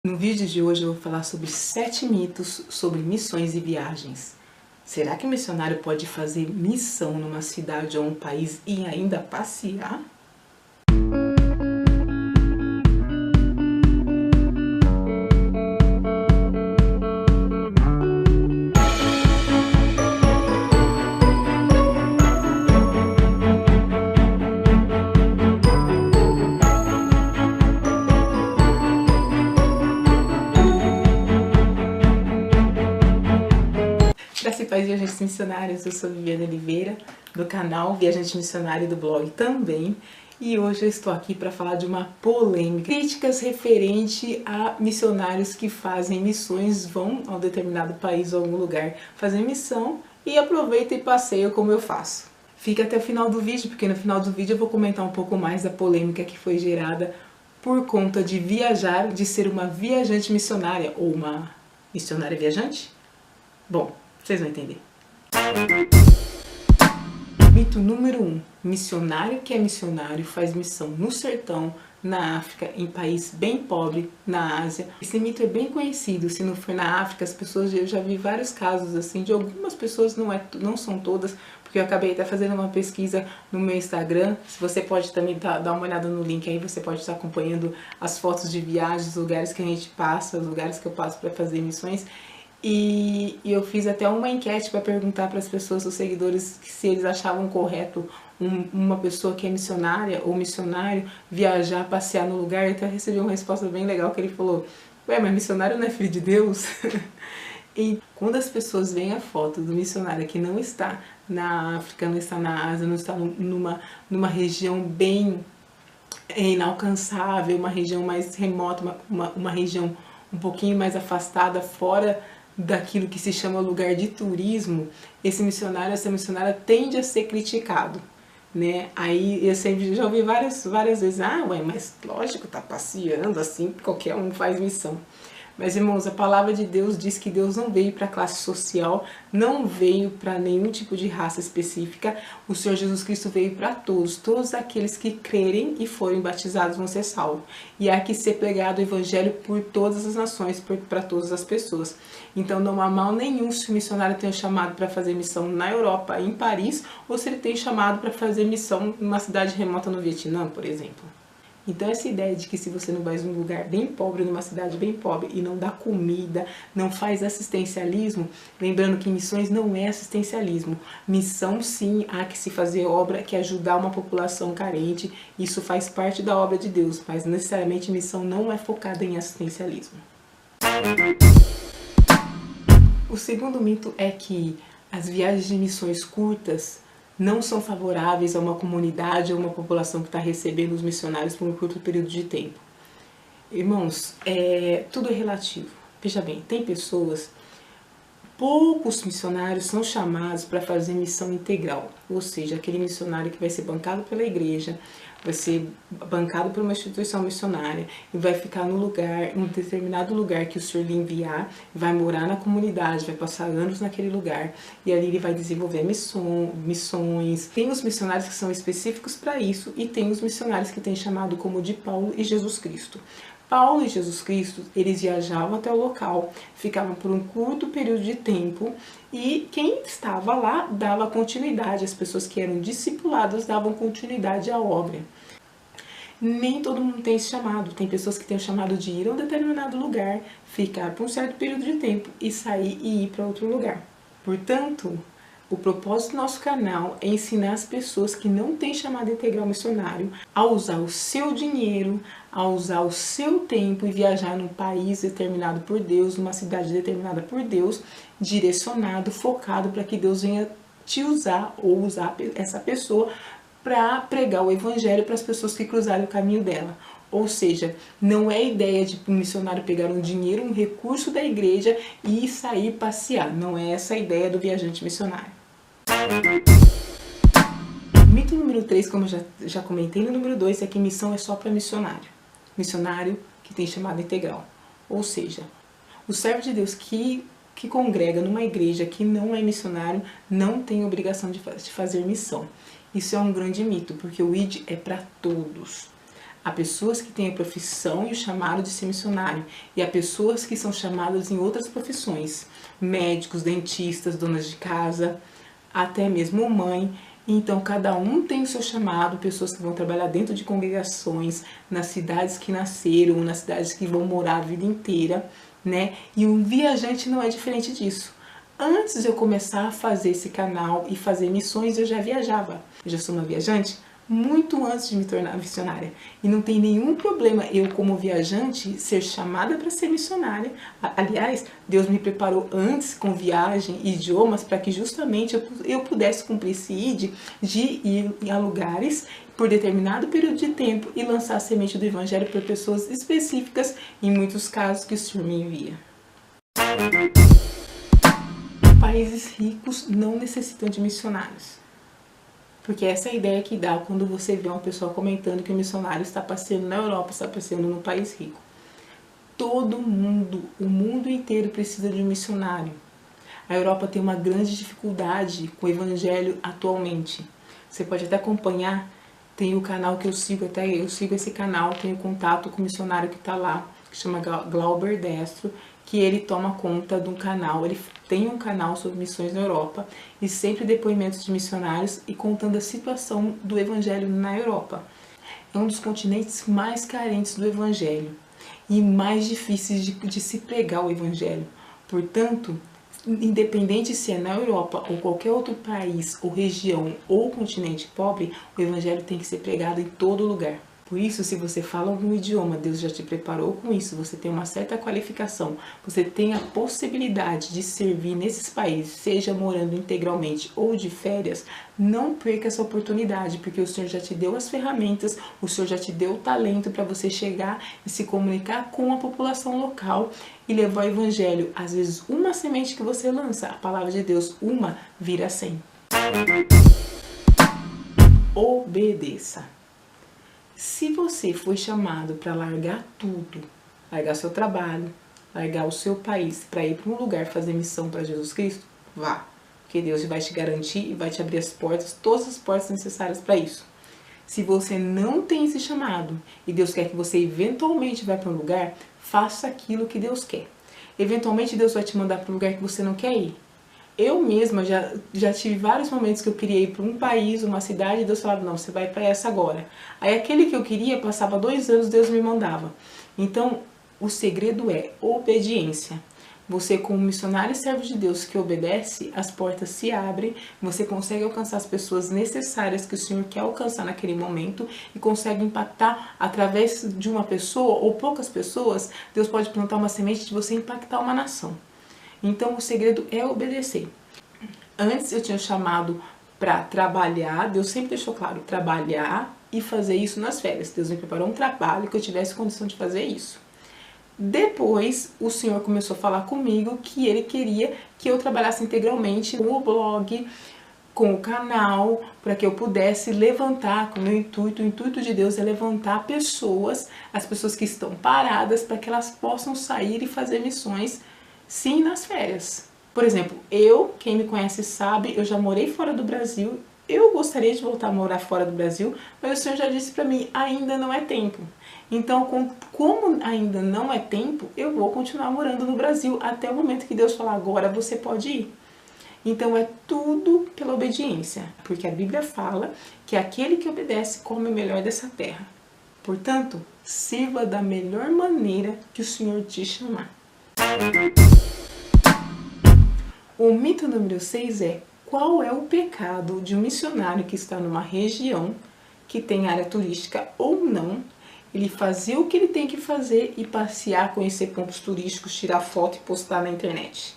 No vídeo de hoje eu vou falar sobre 7 mitos sobre missões e viagens. Será que o missionário pode fazer missão numa cidade ou um país e ainda passear? Graça e paz, viajantes missionários, eu sou Viviane Oliveira, do canal Viajante Missionário e do blog também. E hoje eu estou aqui para falar de uma polêmica. Críticas referente a missionários que fazem missões, vão a um determinado país ou algum lugar fazer missão e aproveitam e passeiam como eu faço. Fica até o final do vídeo, porque no final do vídeo eu vou comentar um pouco mais da polêmica que foi gerada por conta de viajar, de ser uma viajante missionária ou uma missionária viajante. Bom, vocês vão entender. Mito número 1. Missionário que é missionário faz missão no sertão, na África, em país bem pobre, na Ásia. Esse mito é bem conhecido. Se não for na África, as pessoas, eu já vi vários casos assim, de algumas pessoas, não são todas, porque eu acabei até fazendo uma pesquisa no meu Instagram. Se você pode também dar uma olhada no link aí, você pode estar acompanhando as fotos de viagens, os lugares que a gente passa, os lugares que eu passo para fazer missões. E eu fiz até uma enquete para perguntar para as pessoas, os seguidores, se eles achavam correto uma pessoa que é missionária ou missionário viajar, passear no lugar. Eu até recebi uma resposta bem legal que ele falou: ué, mas missionário não é filho de Deus? E quando as pessoas veem a foto do missionário que não está na África, não está na Ásia, não está numa região bem inalcançável, uma região mais remota, uma região um pouquinho mais afastada, fora daquilo que se chama lugar de turismo, esse missionário, essa missionária tende a ser criticado, né? Aí eu sempre já ouvi várias vezes: ah, ué, mas lógico, tá passeando assim, qualquer um faz missão. Mas, irmãos, a palavra de Deus diz que Deus não veio para classe social, não veio para nenhum tipo de raça específica. O Senhor Jesus Cristo veio para todos aqueles que crerem e forem batizados vão ser salvos. E há que ser pregado o evangelho por todas as nações, para todas as pessoas. Então não há mal nenhum se o missionário tem chamado para fazer missão na Europa, em Paris, ou se ele tem chamado para fazer missão numa cidade remota no Vietnã, por exemplo. Então essa ideia de que se você não vai num lugar bem pobre, numa cidade bem pobre, e não dá comida, não faz assistencialismo, lembrando que missões não é assistencialismo. Missão sim, há que se fazer obra, que ajudar uma população carente, isso faz parte da obra de Deus, mas necessariamente missão não é focada em assistencialismo. O segundo mito é que as viagens de missões curtas não são favoráveis a uma comunidade ou uma população que está recebendo os missionários por um curto período de tempo. Irmãos, tudo é relativo. Veja bem, tem pessoas, poucos missionários são chamados para fazer missão integral, ou seja, aquele missionário que vai ser bancado pela igreja, vai ser bancado por uma instituição missionária e vai ficar no lugar, em um determinado lugar que o Senhor lhe enviar, vai morar na comunidade, vai passar anos naquele lugar e ali ele vai desenvolver missões. Tem os missionários que são específicos para isso e tem os missionários que tem chamado como de Paulo e Jesus Cristo. Paulo e Jesus Cristo, eles viajavam até o local, ficavam por um curto período de tempo e quem estava lá dava continuidade, as pessoas que eram discipuladas davam continuidade à obra. Nem todo mundo tem esse chamado, tem pessoas que têm o chamado de ir a um determinado lugar, ficar por um certo período de tempo e sair e ir para outro lugar. Portanto, o propósito do nosso canal é ensinar as pessoas que não têm chamado integral missionário a usar o seu dinheiro, a usar o seu tempo e viajar num país determinado por Deus, numa cidade determinada por Deus, direcionado, focado para que Deus venha te usar ou usar essa pessoa para pregar o evangelho para as pessoas que cruzarem o caminho dela. Ou seja, não é a ideia de um missionário pegar um dinheiro, um recurso da igreja e sair passear. Não é essa a ideia do viajante missionário. Mito número 3, como eu já comentei, no número 2 é que missão é só para missionário. Missionário que tem chamado integral. Ou seja, o servo de Deus que congrega numa igreja que não é missionário não tem obrigação de fazer missão. Isso é um grande mito, porque o ID é para todos. Há pessoas que têm a profissão e o chamado de ser missionário, e há pessoas que são chamadas em outras profissões, médicos, dentistas, donas de casa, até mesmo mãe. Então cada um tem o seu chamado, pessoas que vão trabalhar dentro de congregações, nas cidades que nasceram, nas cidades que vão morar a vida inteira, né? E um viajante não é diferente disso. Antes de eu começar a fazer esse canal e fazer missões, eu já viajava. Eu já sou uma viajante muito antes de me tornar missionária. E não tem nenhum problema eu, como viajante, ser chamada para ser missionária. Aliás, Deus me preparou antes com viagem e idiomas para que justamente eu pudesse cumprir esse ID de ir a lugares por determinado período de tempo e lançar a semente do Evangelho para pessoas específicas, em muitos casos que o Senhor me envia. Países ricos não necessitam de missionários. Porque essa é a ideia que dá quando você vê uma pessoa comentando que o missionário está passeando na Europa, está passeando num país rico. Todo mundo, o mundo inteiro precisa de um missionário. A Europa tem uma grande dificuldade com o evangelho atualmente. Você pode até acompanhar, tem o canal que eu sigo, até eu sigo esse canal, tenho contato com o missionário que está lá, que chama Glauber Destro, que ele toma conta de um canal, ele tem um canal sobre missões na Europa e sempre depoimentos de missionários e contando a situação do evangelho na Europa. É um dos continentes mais carentes do evangelho e mais difíceis de se pregar o evangelho. Portanto, independente se é na Europa ou qualquer outro país ou região ou continente pobre, o evangelho tem que ser pregado em todo lugar. Por isso, se você fala algum idioma, Deus já te preparou com isso, você tem uma certa qualificação, você tem a possibilidade de servir nesses países, seja morando integralmente ou de férias, não perca essa oportunidade, porque o Senhor já te deu as ferramentas, o Senhor já te deu o talento para você chegar e se comunicar com a população local e levar o evangelho. Às vezes, uma semente que você lança, a palavra de Deus, uma vira 100. Obedeça. Se você foi chamado para largar tudo, largar seu trabalho, largar o seu país para ir para um lugar fazer missão para Jesus Cristo, vá. Porque Deus vai te garantir e vai te abrir as portas, todas as portas necessárias para isso. Se você não tem esse chamado e Deus quer que você eventualmente vá para um lugar, faça aquilo que Deus quer. Eventualmente Deus vai te mandar para um lugar que você não quer ir. Eu mesma já tive vários momentos que eu queria ir para um país, uma cidade, e Deus falava, não, você vai para essa agora. Aí aquele que eu queria, passava 2 anos, Deus me mandava. Então, o segredo é obediência. Você, como missionário e servo de Deus que obedece, as portas se abrem, você consegue alcançar as pessoas necessárias que o Senhor quer alcançar naquele momento e consegue impactar através de uma pessoa ou poucas pessoas, Deus pode plantar uma semente de você impactar uma nação. Então o segredo é obedecer. Antes eu tinha chamado para trabalhar, Deus sempre deixou claro, trabalhar e fazer isso nas férias. Deus me preparou um trabalho que eu tivesse condição de fazer isso. Depois o Senhor começou a falar comigo que Ele queria que eu trabalhasse integralmente com o blog, com o canal, para que eu pudesse levantar, com o meu intuito, o intuito de Deus é levantar pessoas, as pessoas que estão paradas, para que elas possam sair e fazer missões, sim, nas férias. Por exemplo, quem me conhece sabe, eu já morei fora do Brasil, eu gostaria de voltar a morar fora do Brasil, mas o Senhor já disse para mim, ainda não é tempo. Então, como ainda não é tempo, eu vou continuar morando no Brasil até o momento que Deus falar, agora você pode ir. Então é tudo pela obediência, porque a Bíblia fala que aquele que obedece come o melhor dessa terra. Portanto, sirva da melhor maneira que o Senhor te chamar. O mito número 6 é: qual é o pecado de um missionário que está numa região que tem área turística ou não, ele fazer o que ele tem que fazer e passear, conhecer pontos turísticos, tirar foto e postar na internet?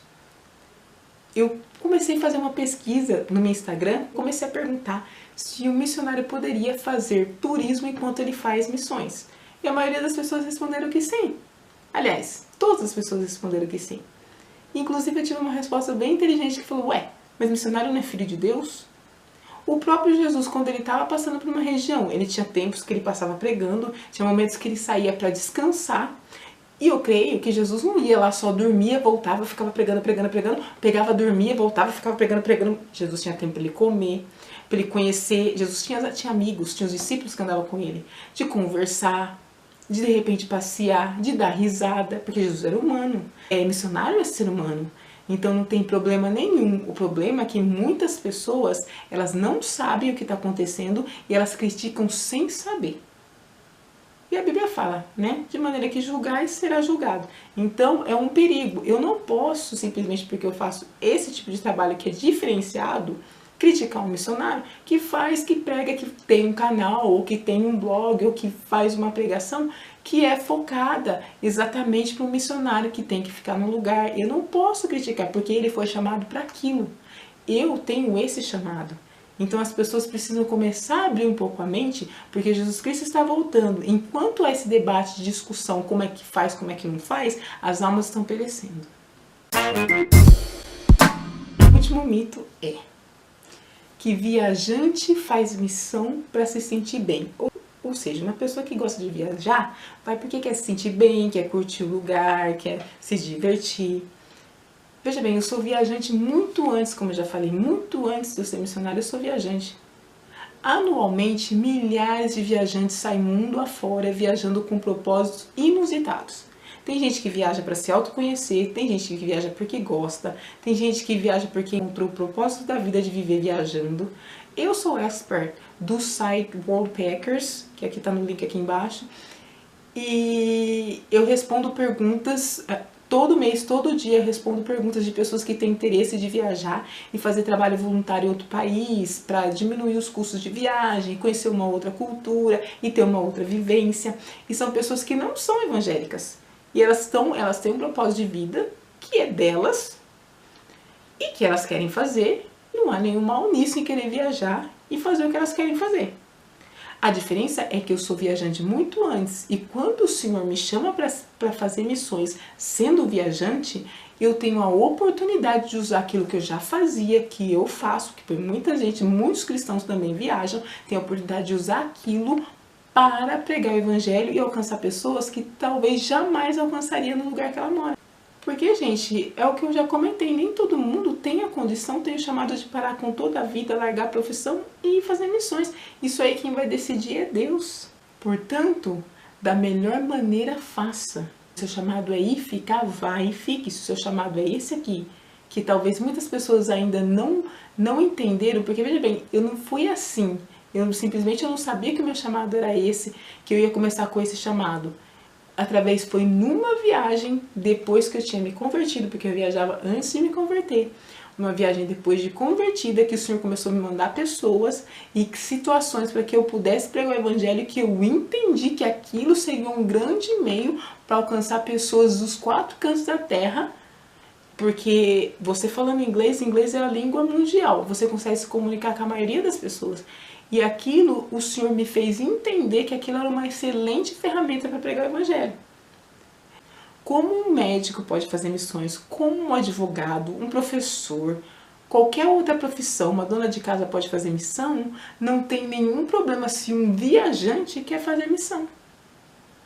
Eu comecei a fazer uma pesquisa no meu Instagram, comecei a perguntar se um missionário poderia fazer turismo enquanto ele faz missões. E a maioria das pessoas responderam que sim. Aliás, todas as pessoas responderam que sim. Inclusive eu tive uma resposta bem inteligente que falou, ué, mas missionário não é filho de Deus? O próprio Jesus, quando ele estava passando por uma região, ele tinha tempos que ele passava pregando, tinha momentos que ele saía para descansar. E eu creio que Jesus não ia lá só, dormia, voltava, ficava pregando, pregava, dormia, voltava, ficava pregando. Jesus tinha tempo para ele comer, para ele conhecer. Jesus tinha amigos, tinha os discípulos que andavam com ele, de conversar, de repente passear, de dar risada, porque Jesus era humano, missionário é ser humano, então não tem problema nenhum. O problema é que muitas pessoas, elas não sabem o que está acontecendo e elas criticam sem saber. E a Bíblia fala, né? De maneira que julgar será julgado. Então é um perigo. Eu não posso, simplesmente porque eu faço esse tipo de trabalho que é diferenciado, criticar um missionário que faz, que prega, que tem um canal, ou que tem um blog, ou que faz uma pregação que é focada exatamente para um missionário que tem que ficar no lugar. Eu não posso criticar porque ele foi chamado para aquilo. Eu tenho esse chamado. Então as pessoas precisam começar a abrir um pouco a mente, porque Jesus Cristo está voltando. Enquanto há esse debate de discussão, como é que faz, como é que não faz, as almas estão perecendo. O último mito é que viajante faz missão para se sentir bem. Ou seja, uma pessoa que gosta de viajar vai porque quer se sentir bem, quer curtir o lugar, quer se divertir. Veja bem, eu sou viajante muito antes, como eu já falei, muito antes de eu ser missionária, eu sou viajante. Anualmente, milhares de viajantes saem mundo afora viajando com propósitos inusitados. Tem gente que viaja para se autoconhecer, tem gente que viaja porque gosta, tem gente que viaja porque encontrou o propósito da vida de viver viajando. Eu sou expert do site Worldpackers, que aqui está no link aqui embaixo, e eu respondo perguntas. Todo mês, todo dia, eu respondo perguntas de pessoas que têm interesse de viajar e fazer trabalho voluntário em outro país, para diminuir os custos de viagem, conhecer uma outra cultura e ter uma outra vivência. E são pessoas que não são evangélicas. E elas têm um propósito de vida que é delas e que elas querem fazer. Não há nenhum mal nisso em querer viajar e fazer o que elas querem fazer. A diferença é que eu sou viajante muito antes, e quando o Senhor me chama para fazer missões sendo viajante, eu tenho a oportunidade de usar aquilo que eu já fazia, que eu faço, que muita gente, muitos cristãos também viajam, tem a oportunidade de usar aquilo para pregar o evangelho e alcançar pessoas que talvez jamais alcançaria no lugar que ela mora. Porque, gente, é o que eu já comentei, nem todo mundo tem a condição, tem o chamado de parar com toda a vida, largar a profissão e fazer missões. Isso aí quem vai decidir é Deus. Portanto, da melhor maneira faça. Se o seu chamado é ir, ficar, vá e fique. Se o seu chamado é esse aqui, que talvez muitas pessoas ainda não entenderam, porque veja bem, eu não fui assim. Eu não sabia que o meu chamado era esse, que eu ia começar com esse chamado. Foi numa viagem depois que eu tinha me convertido, porque eu viajava antes de me converter. Uma viagem depois de convertida que o Senhor começou a me mandar pessoas e situações para que eu pudesse pregar o evangelho, que eu entendi que aquilo seria um grande meio para alcançar pessoas dos 4 cantos da terra, porque você falando inglês é a língua mundial, você consegue se comunicar com a maioria das pessoas. E aquilo, o Senhor me fez entender que aquilo era uma excelente ferramenta para pregar o evangelho. Como um médico pode fazer missões, como um advogado, um professor, qualquer outra profissão, uma dona de casa pode fazer missão, não tem nenhum problema se um viajante quer fazer missão.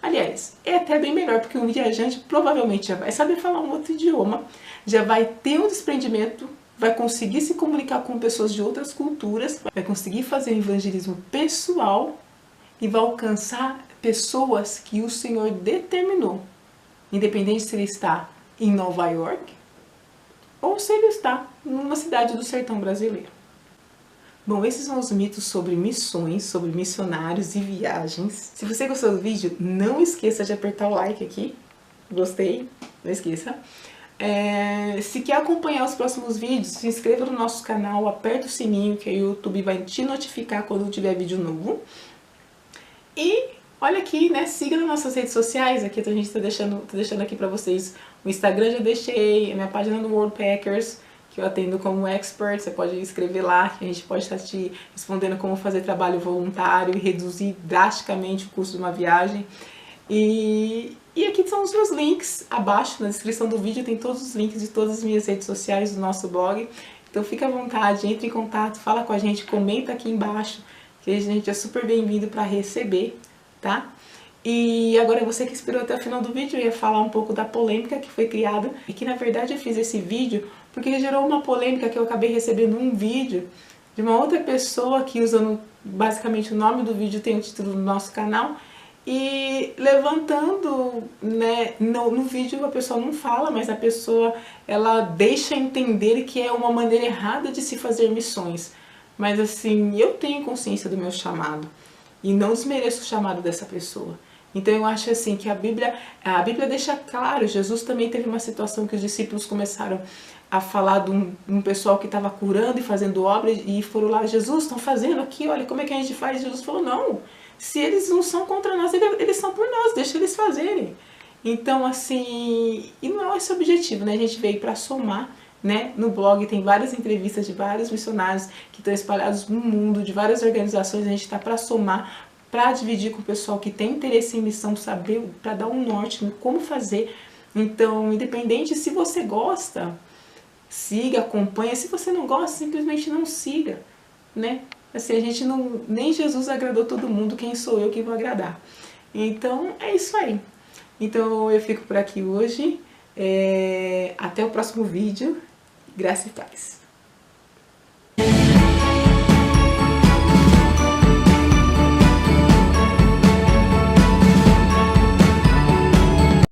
Aliás, é até bem melhor, porque um viajante provavelmente já vai saber falar um outro idioma, já vai ter um desprendimento, vai conseguir se comunicar com pessoas de outras culturas, vai conseguir fazer um evangelismo pessoal e vai alcançar pessoas que o Senhor determinou. Independente se ele está em Nova York ou se ele está numa cidade do sertão brasileiro. Bom, esses são os mitos sobre missões, sobre missionários e viagens. Se você gostou do vídeo, não esqueça de apertar o like aqui. Gostei? Não esqueça. Se quer acompanhar os próximos vídeos, se inscreva no nosso canal, aperta o sininho que o YouTube vai te notificar quando tiver vídeo novo. E olha aqui, né, siga nas nossas redes sociais, aqui a gente tá deixando aqui pra vocês o Instagram, já deixei, a minha página do Worldpackers, que eu atendo como expert, você pode escrever lá, que a gente pode estar te respondendo como fazer trabalho voluntário e reduzir drasticamente o custo de uma viagem. E aqui são os meus links, abaixo na descrição do vídeo tem todos os links de todas as minhas redes sociais do nosso blog. Então fica à vontade, entre em contato, fala com a gente, comenta aqui embaixo, que a gente é super bem-vindo para receber, tá? E agora você que esperou até o final do vídeo, eu ia falar um pouco da polêmica que foi criada, e que na verdade eu fiz esse vídeo porque gerou uma polêmica que eu acabei recebendo um vídeo de uma outra pessoa que usando basicamente o nome do vídeo tem o título do nosso canal, e levantando, né, no vídeo a pessoa não fala, mas a pessoa ela deixa entender que é uma maneira errada de se fazer missões. Mas assim, eu tenho consciência do meu chamado e não desmereço o chamado dessa pessoa. Então eu acho assim que a Bíblia deixa claro, Jesus também teve uma situação que os discípulos começaram a falar de um pessoal que estava curando e fazendo obras e foram lá, Jesus, estão fazendo aqui, olha como é que a gente faz. Jesus falou, não, se eles não são contra nós, eles são por nós, deixa eles fazerem. Então assim, e não é esse o objetivo, né? A gente veio para somar, né? No blog tem várias entrevistas de vários missionários que estão espalhados no mundo, de várias organizações, a gente está para somar, para dividir com o pessoal que tem interesse em missão, saber, para dar um norte no como fazer. Então, independente se você gosta, siga, acompanha. Se você não gosta, simplesmente não siga, né? Assim, a gente não, nem Jesus agradou todo mundo, quem sou eu que vou agradar? Então, é isso aí. Então, eu fico por aqui hoje. Até o próximo vídeo. Graça e paz.